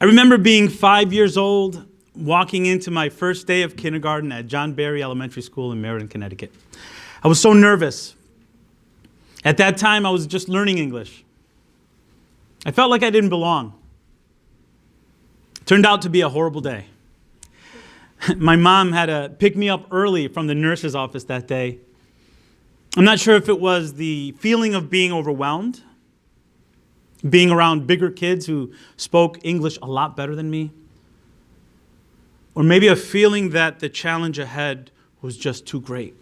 I remember being 5 years old, walking into my first day of kindergarten at John Berry Elementary School in Meriden, Connecticut. I was so nervous. At that time, I was just learning English. I felt like I didn't belong. It turned out to be a horrible day. My mom had to pick me up early from the nurse's office that day. I'm not sure if it was the feeling of being overwhelmed, being around bigger kids who spoke English a lot better than me, or maybe a feeling that the challenge ahead was just too great.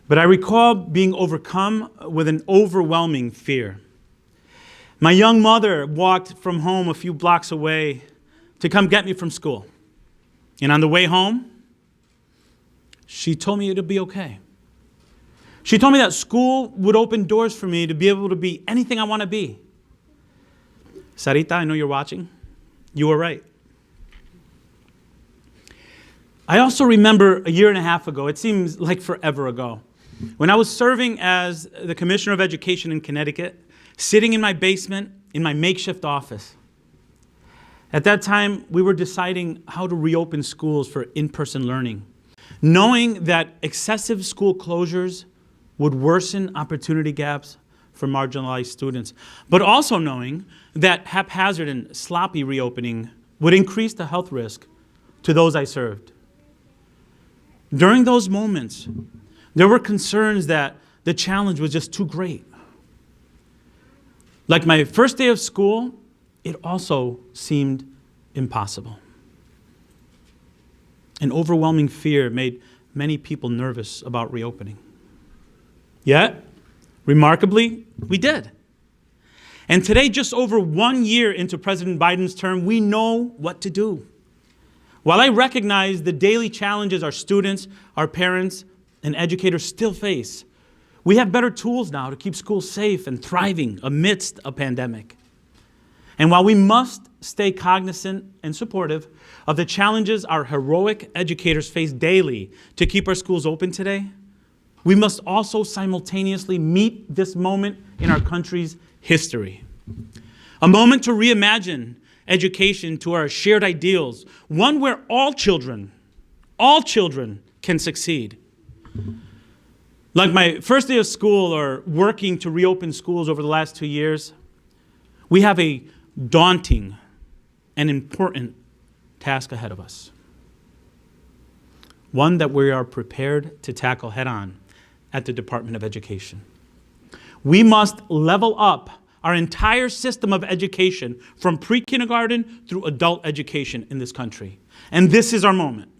But I recall being overcome with an overwhelming fear. My young mother walked from home a few blocks away to come get me from school. And on the way home, she told me it'd be okay. She told me that school would open doors for me to be able to be anything I want to be. Sarita, I know you're watching. You were right. I also remember a year and a half ago, it seems like forever ago, when I was serving as the Commissioner of Education in Connecticut, sitting in my basement in my makeshift office. At that time, we were deciding how to reopen schools for in-person learning, knowing that excessive school closures would worsen opportunity gaps for marginalized students, but also knowing that haphazard and sloppy reopening would increase the health risk to those I served. During those moments, there were concerns that the challenge was just too great. Like my first day of school, it also seemed impossible. An overwhelming fear made many people nervous about reopening. Yet, remarkably, we did. And today, just over 1 year into President Biden's term, we know what to do. While I recognize the daily challenges our students, our parents, and educators still face, we have better tools now to keep schools safe and thriving amidst a pandemic. And while we must stay cognizant and supportive of the challenges our heroic educators face daily to keep our schools open today, we must also simultaneously meet this moment in our country's history. A moment to reimagine education to our shared ideals, one where all children can succeed. Like my first day of school or working to reopen schools over the last 2 years, we have a daunting and important task ahead of us. One that we are prepared to tackle head on at the Department of Education. We must level up our entire system of education from pre-kindergarten through adult education in this country. And this is our moment.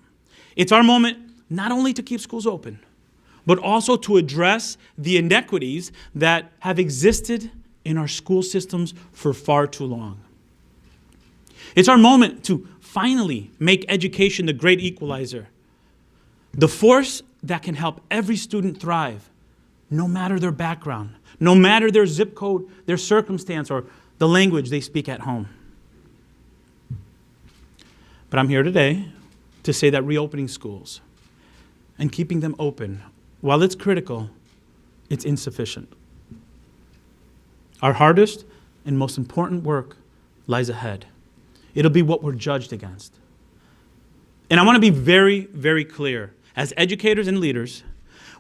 It's our moment not only to keep schools open, but also to address the inequities that have existed in our school systems for far too long. It's our moment to finally make education the great equalizer, the force that can help every student thrive, no matter their background, no matter their zip code, their circumstance, or the language they speak at home. But I'm here today to say that reopening schools and keeping them open, while it's critical, it's insufficient. Our hardest and most important work lies ahead. It'll be what we're judged against. And I want to be very, very clear. As educators and leaders,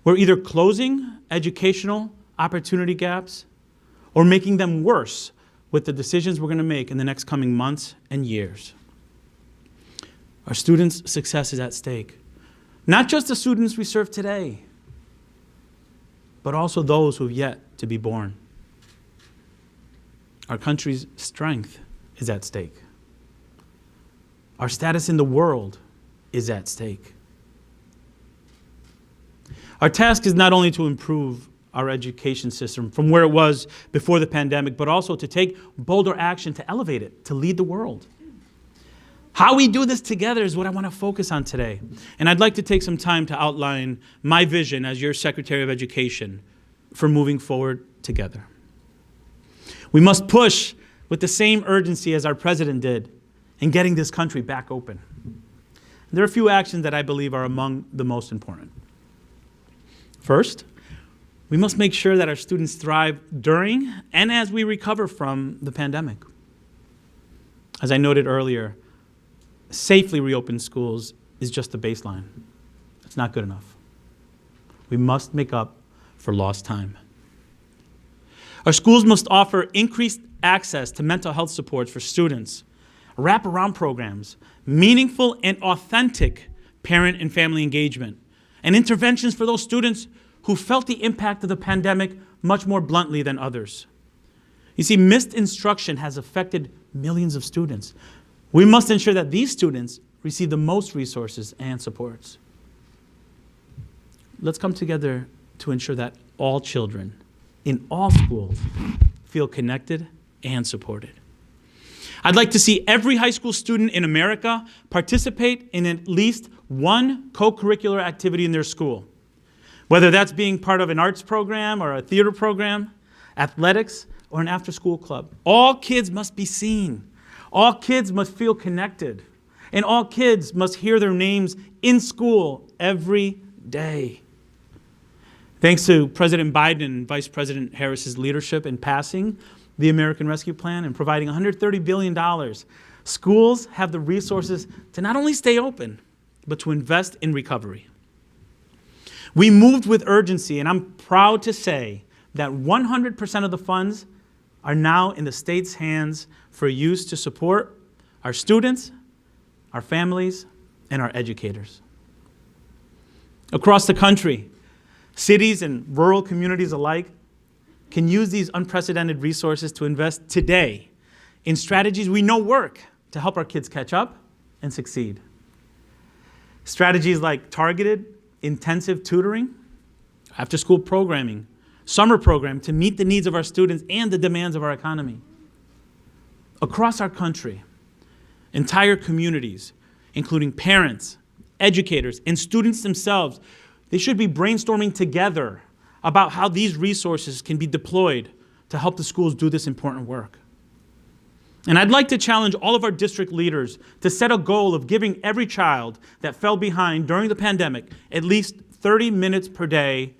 we're either closing educational opportunity gaps or making them worse with the decisions we're going to make in the next coming months and years. Our students' success is at stake. Not just the students we serve today, but also those who have yet to be born. Our country's strength is at stake. Our status in the world is at stake. Our task is not only to improve our education system from where it was before the pandemic, but also to take bolder action to elevate it, to lead the world. How we do this together is what I want to focus on today. And I'd like to take some time to outline my vision as your Secretary of Education for moving forward together. We must push with the same urgency as our president did in getting this country back open. There are a few actions that I believe are among the most important. First, we must make sure that our students thrive during and as we recover from the pandemic. As I noted earlier, safely reopened schools is just the baseline. It's not good enough. We must make up for lost time. Our schools must offer increased access to mental health supports for students, wraparound programs, meaningful and authentic parent and family engagement, and interventions for those students who felt the impact of the pandemic much more bluntly than others. You see, missed instruction has affected millions of students. We must ensure that these students receive the most resources and supports. Let's come together to ensure that all children in all schools feel connected and supported. I'd like to see every high school student in America participate in at least one co-curricular activity in their school, whether that's being part of an arts program or a theater program, athletics, or an after-school club. All kids must be seen. All kids must feel connected. And all kids must hear their names in school every day. Thanks to President Biden and Vice President Harris's leadership in passing the American Rescue Plan and providing $130 billion, schools have the resources to not only stay open, but to invest in recovery. We moved with urgency, and I'm proud to say that 100% of the funds are now in the state's hands for use to support our students, our families, and our educators. Across the country, cities and rural communities alike can use these unprecedented resources to invest today in strategies we know work to help our kids catch up and succeed. Strategies like targeted, intensive tutoring, after-school programming, summer program to meet the needs of our students and the demands of our economy. Across our country, entire communities, including parents, educators, and students themselves, they should be brainstorming together about how these resources can be deployed to help the schools do this important work. And I'd like to challenge all of our district leaders to set a goal of giving every child that fell behind during the pandemic at least 30 minutes per day,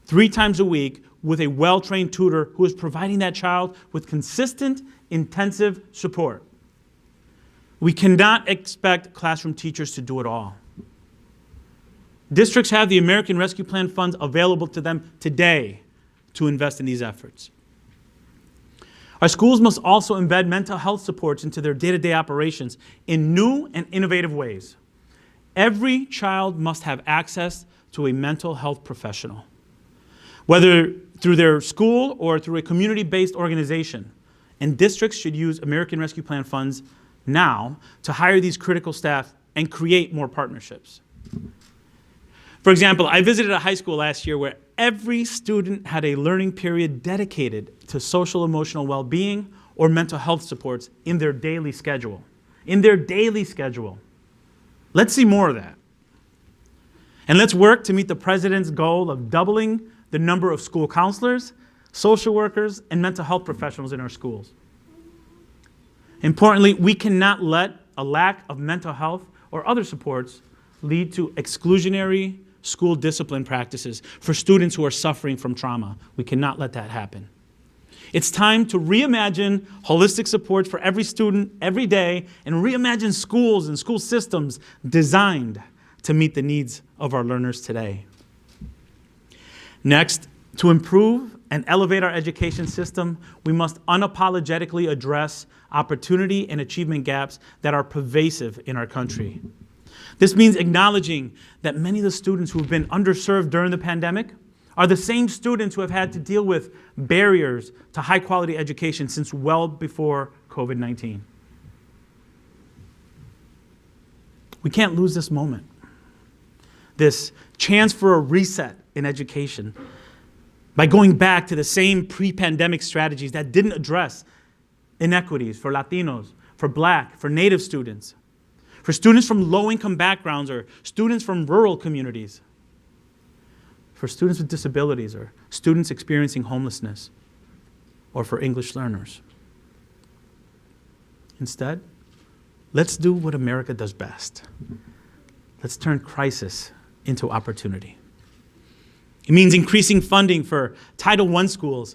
3 times a week, with a well-trained tutor who is providing that child with consistent, intensive support. We cannot expect classroom teachers to do it all. Districts have the American Rescue Plan funds available to them today to invest in these efforts. Our schools must also embed mental health supports into their day-to-day operations in new and innovative ways. Every child must have access to a mental health professional, whether through their school or through a community-based organization. And districts should use American Rescue Plan funds now to hire these critical staff and create more partnerships. For example, I visited a high school last year where every student had a learning period dedicated to social emotional well-being or mental health supports in their daily schedule. Let's see more of that. And let's work to meet the president's goal of doubling the number of school counselors, social workers, and mental health professionals in our schools. Importantly, we cannot let a lack of mental health or other supports lead to exclusionary school discipline practices for students who are suffering from trauma. We cannot let that happen. It's time to reimagine holistic supports for every student every day and reimagine schools and school systems designed to meet the needs of our learners today. Next, to improve and elevate our education system, we must unapologetically address opportunity and achievement gaps that are pervasive in our country. This means acknowledging that many of the students who have been underserved during the pandemic are the same students who have had to deal with barriers to high-quality education since well before COVID-19. We can't lose this moment, this chance for a reset in education, by going back to the same pre-pandemic strategies that didn't address inequities for Latinos, for Black, for Native students, for students from low-income backgrounds or students from rural communities, for students with disabilities or students experiencing homelessness, or for English learners. Instead, let's do what America does best. Let's turn crisis into opportunity. It means increasing funding for Title I schools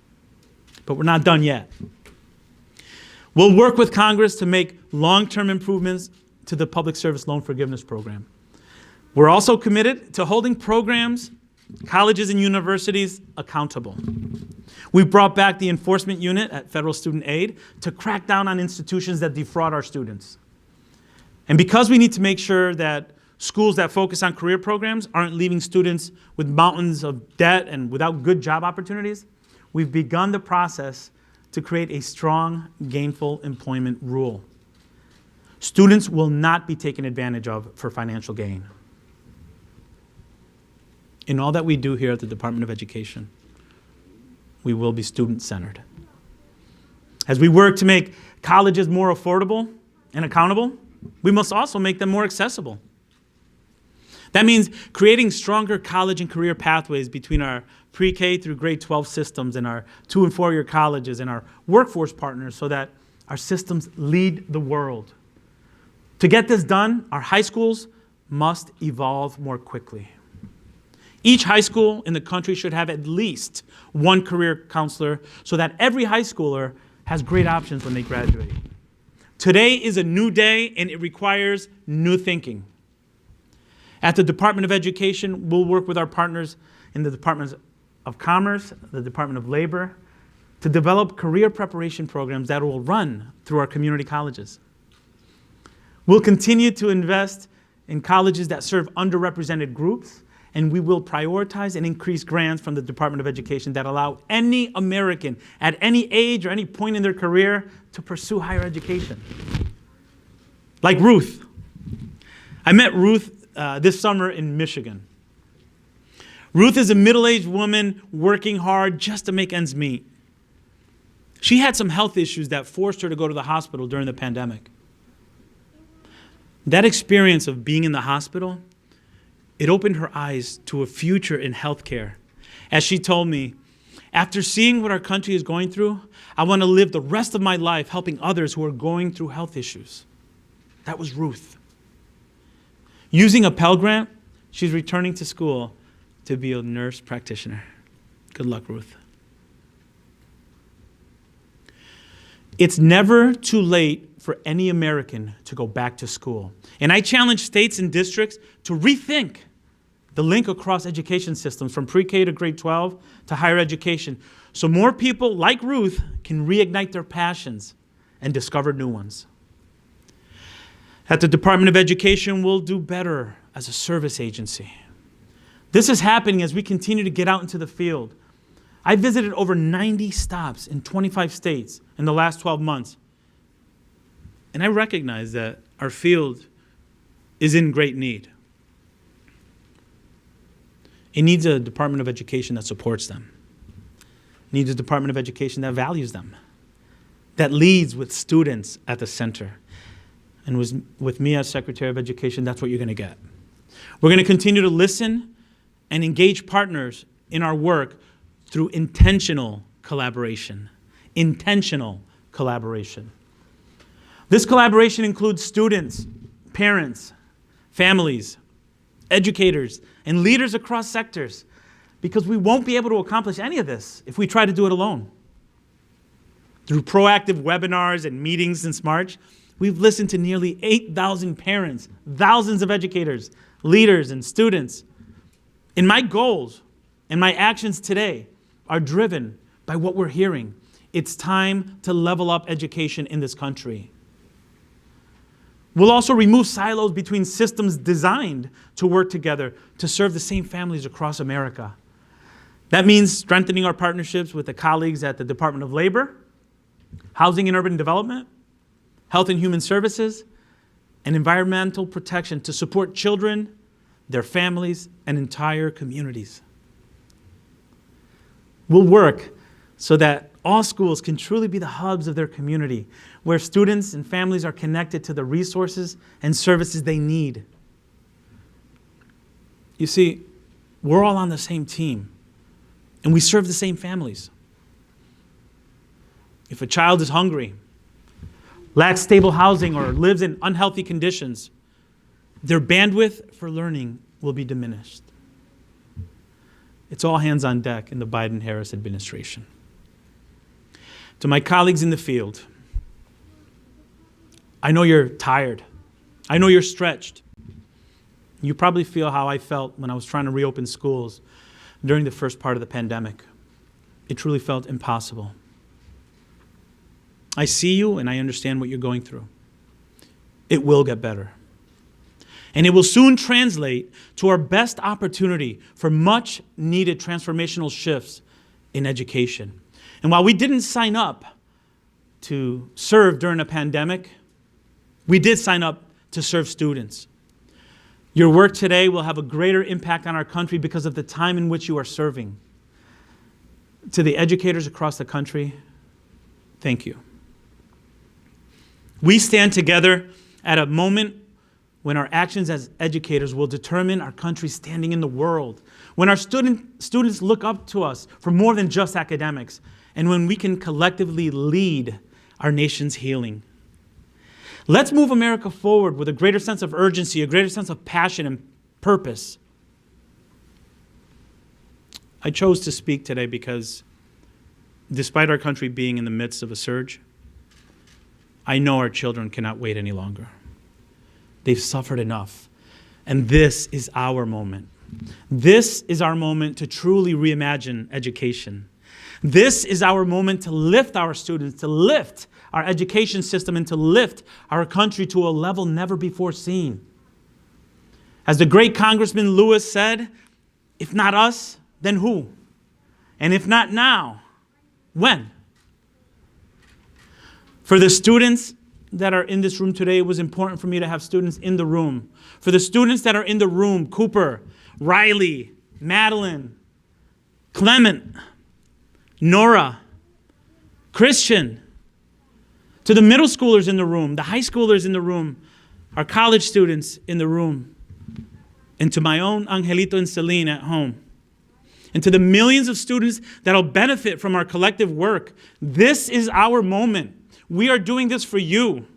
But we're not done yet. We'll work with Congress to make long-term improvements to the Public Service Loan Forgiveness Program. We're also committed to holding programs, colleges, and universities accountable. We brought back the enforcement unit at Federal Student Aid to crack down on institutions that defraud our students. And because we need to make sure that schools that focus on career programs aren't leaving students with mountains of debt and without good job opportunities, we've begun the process to create a strong gainful employment rule. Students will not be taken advantage of for financial gain. In all that we do here at the Department of Education, we will be student-centered. As we work to make colleges more affordable and accountable, we must also make them more accessible. That means creating stronger college and career pathways between our pre-K through grade 12 systems and our 2- and 4-year colleges and our workforce partners so that our systems lead the world. To get this done, our high schools must evolve more quickly. Each high school in the country should have at least one career counselor so that every high schooler has great options when they graduate. Today is a new day and it requires new thinking. At the Department of Education, we'll work with our partners in the Departments of Commerce, the Department of Labor, to develop career preparation programs that will run through our community colleges. We'll continue to invest in colleges that serve underrepresented groups, and we will prioritize and increase grants from the Department of Education that allow any American at any age or any point in their career to pursue higher education. Like Ruth. I met Ruth this summer in Michigan. Ruth is a middle-aged woman working hard just to make ends meet. She had some health issues that forced her to go to the hospital during the pandemic. That experience of being in the hospital, it opened her eyes to a future in healthcare. As she told me, after seeing what our country is going through, I want to live the rest of my life helping others who are going through health issues. That was Ruth. Using a Pell Grant, she's returning to school to be a nurse practitioner. Good luck, Ruth. It's never too late for any American to go back to school. And I challenge states and districts to rethink the link across education systems from pre-K to grade 12 to higher education so more people like Ruth can reignite their passions and discover new ones. At the Department of Education, we'll do better as a service agency. This is happening as we continue to get out into the field. I visited over 90 stops in 25 states in the last 12 months. And I recognize that our field is in great need. It needs a Department of Education that supports them. It needs a Department of Education that values them, that leads with students at the center. And with me as Secretary of Education, that's what you're going to get. We're going to continue to listen and engage partners in our work through intentional collaboration. Intentional collaboration. This collaboration includes students, parents, families, educators, and leaders across sectors, because we won't be able to accomplish any of this if we try to do it alone. Through proactive webinars and meetings since March, we've listened to nearly 8,000 parents, thousands of educators, leaders, and students. And my goals and my actions today are driven by what we're hearing. It's time to level up education in this country. We'll also remove silos between systems designed to work together to serve the same families across America. That means strengthening our partnerships with the colleagues at the Department of Labor, Housing and Urban Development, Health and Human Services, and Environmental Protection to support children, their families, and entire communities. We'll work so that all schools can truly be the hubs of their community, where students and families are connected to the resources and services they need. You see, we're all on the same team, and we serve the same families. If a child is hungry, lacks stable housing, or lives in unhealthy conditions, their bandwidth for learning will be diminished. It's all hands on deck in the Biden-Harris administration. To my colleagues in the field, I know you're tired. I know you're stretched. You probably feel how I felt when I was trying to reopen schools during the first part of the pandemic. It truly felt impossible. I see you and I understand what you're going through. It will get better. And it will soon translate to our best opportunity for much needed transformational shifts in education. And while we didn't sign up to serve during a pandemic, we did sign up to serve students. Your work today will have a greater impact on our country because of the time in which you are serving. To the educators across the country, thank you. We stand together at a moment when our actions as educators will determine our country's standing in the world, when our students look up to us for more than just academics, and when we can collectively lead our nation's healing. Let's move America forward with a greater sense of urgency, a greater sense of passion and purpose. I chose to speak today because despite our country being in the midst of a surge, I know our children cannot wait any longer. They've suffered enough. And this is our moment. This is our moment to truly reimagine education. This is our moment to lift our students, to lift our education system, and to lift our country to a level never before seen. As the great Congressman Lewis said, if not us, then who? And if not now, when? For the students that are in this room today, it was important for me to have students in the room. For the students that are in the room, Cooper, Riley, Madeline, Clement, Nora, Christian, to the middle schoolers in the room, the high schoolers in the room, our college students in the room, and to my own Angelito and Celine at home, and to the millions of students that will benefit from our collective work, this is our moment. We are doing this for you.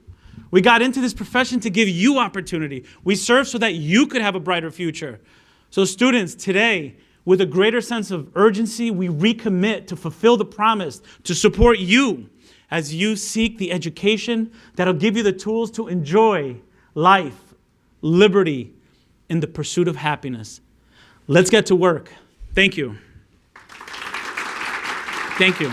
We got into this profession to give you opportunity. We serve so that you could have a brighter future. So students, today, with a greater sense of urgency, we recommit to fulfill the promise to support you as you seek the education that'll give you the tools to enjoy life, liberty, and the pursuit of happiness. Let's get to work. Thank you. Thank you.